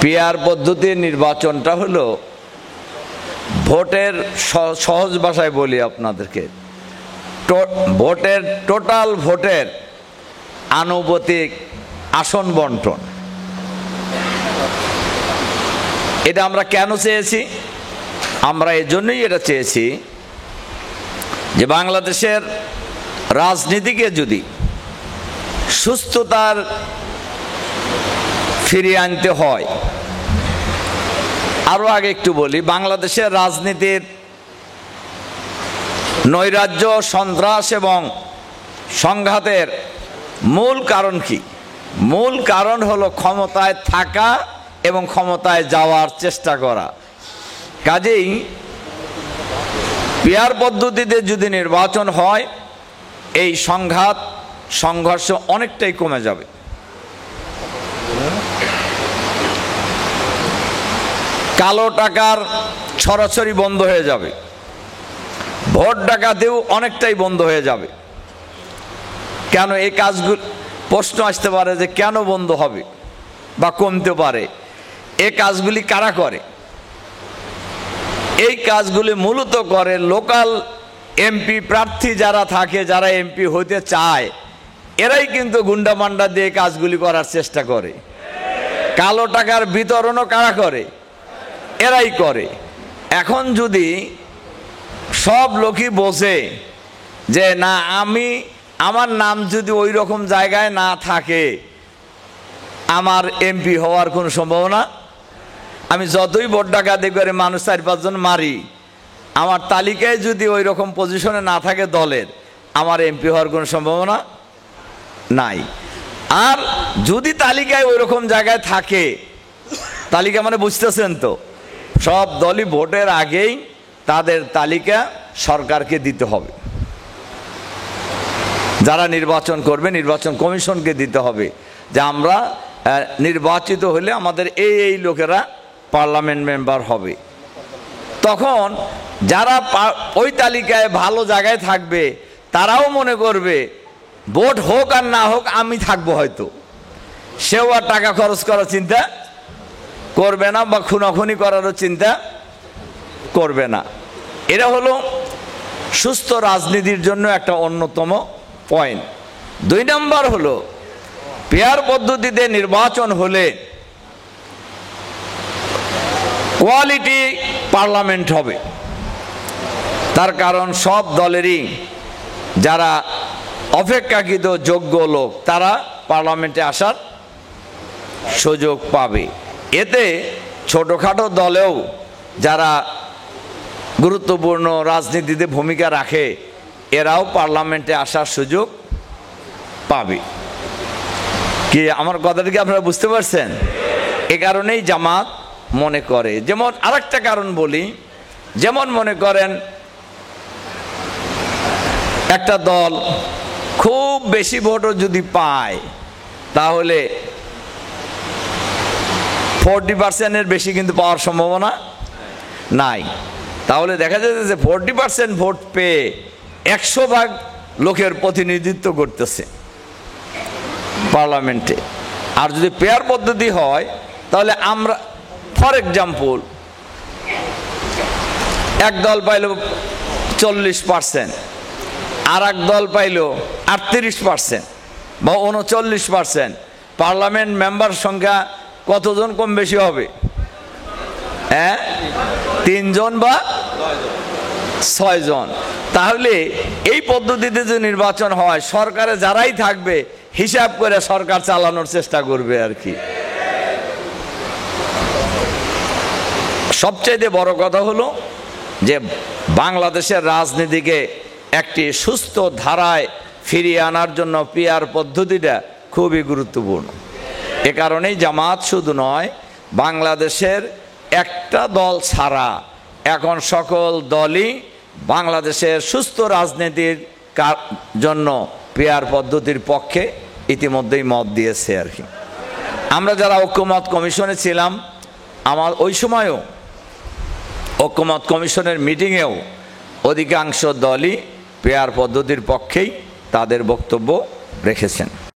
PR পদ্ধতির নির্বাচনটা হলো ভোটের, সহজ ভাষায় বলি আপনাদেরকে, টোটাল ভোটের আনুপাতিক আসন বন্টন। এটা আমরা কেন চেয়েছি? আমরা এজন্যই এটা চেয়েছি যে বাংলাদেশের রাজনীতিকে যদি সুস্থতার ফিরিয়ে আনতে হয়, আরো আগে একটু বলি, বাংলাদেশের রাজনীতির নৈরাজ্য, সন্ত্রাস এবং সংঘাতের মূল কারণ কি? মূল কারণ হলো ক্ষমতায় থাকা এবং ক্ষমতায় যাওয়ার চেষ্টা করা। কাজেই পিআর পদ্ধতিতে যদি নির্বাচন হয়, এই সংঘাত সংঘর্ষ অনেকটাই কমে যাবে। কালো টাকার ছড়াছড়ি বন্ধ হয়ে যাবে, ভোট ডাকাতিও অনেকটাই বন্ধ হয়ে যাবে। কেন এই কাজগুলো, প্রশ্ন আসতে পারে যে কেন বন্ধ হবে বা কমতে পারে? এই কাজগুলি কারা করে? এই কাজগুলি মূলত করে লোকাল এমপি প্রার্থী যারা থাকে, যারা এমপি হতে চায়, এরাই কিন্তু গুন্ডা মান্ডা দিয়ে কাজগুলি করার চেষ্টা করে। কালো টাকার বিতরণও কারা করে? এরাই করে। এখন যদি সব লোকই বোঝে যে না, আমার নাম যদি ওই রকম জায়গায় না থাকে, আমার এমপি হওয়ার কোনো সম্ভাবনা, আমি যতই ভোট ডাকাতি করে মানুষ 4-5 জন মারি, আমার তালিকায় যদি ওই রকম পজিশনে না থাকে দলের, আমার এমপি হওয়ার কোনো সম্ভাবনা নাই। আর যদি তালিকায় ওই রকম জায়গায় থাকে, তালিকা মানে বুঝতেছেন তো, সব দলই ভোটের আগেই তাদের তালিকা সরকারকে দিতে হবে। যারা নির্বাচন করবে নির্বাচন কমিশনকে দিতে হবে যে আমরা নির্বাচিত হলে আমাদের এই লোকেরা পার্লামেন্ট মেম্বার হবে। তখন যারা ওই তালিকায় ভালো জায়গায় থাকবে, তারাও মনে করবে ভোট হোক আর না হোক আমি থাকবো, হয়তো সেও আর টাকা খরচ করার চিন্তা করবে না বা খুনাখুনি করারও চিন্তা করবে না। এটা হলো সুস্থ রাজনীতির জন্য একটা অন্যতম পয়েন্ট। 2 নম্বর হলো পিআর পদ্ধতিতে নির্বাচন হলে কোয়ালিটি পার্লামেন্ট হবে। তার কারণ সব দলেরই যারা অপেক্ষাকৃত যোগ্য লোক, তারা পার্লামেন্টে আসার সুযোগ পাবে। এতে ছোটখাটো দলেও যারা গুরুত্বপূর্ণ রাজনীতিতে ভূমিকা রাখে, এরাও পার্লামেন্টে আসার সুযোগ পাবে। কি আমার কথাটা কি আপনারা বুঝতে পারছেন? এ কারণেই জামাত মনে করে, যেমন আরেকটা কারণ বলি, যেমন মনে করেন একটা দল খুব বেশি ভোটও যদি পায়, তাহলে 40% বেশি কিন্তু পাওয়ার সম্ভাবনা নাই। তাহলে দেখা যাচ্ছে যে 40% ভোট পেয়ে 100 ভাগ লোকের প্রতিনিধিত্ব করতেছে পার্লামেন্টে। আর যদি পেয়ার পদ্ধতি হয়, তাহলে আমরা ফর এক্সাম্পল এক দল পাইল 40%, আর এক দল পাইল 38% বা 39%, পার্লামেন্ট মেম্বার সংখ্যা কতজন কম বেশি হবে? 3 জন বা 6 জন। তাহলে এই পদ্ধতিতে যে নির্বাচন হয়, সরকারে যারাই থাকবে হিসাব করে সরকার চালানোর চেষ্টা করবে আর কি। সবচেয়ে বড় কথা হলো যে বাংলাদেশের রাজনীতিকে একটি সুস্থ ধারায় ফিরিয়ে আনার জন্য পিআর পদ্ধতিটা খুবই গুরুত্বপূর্ণ। এ কারণেই জামাত শুধু নয়, বাংলাদেশের একটা দল ছাড়া এখন সকল দলই বাংলাদেশের সুস্থ রাজনীতির জন্য পিআর পদ্ধতির পক্ষে ইতিমধ্যেই মত দিয়েছে আর কি। আমরা যারা ঐক্যমত কমিশনে ছিলাম, আমার ওই সময়ও ঐক্যমত কমিশনের মিটিংয়েও অধিকাংশ দলই পিআর পদ্ধতির পক্ষেই তাদের বক্তব্য রেখেছেন।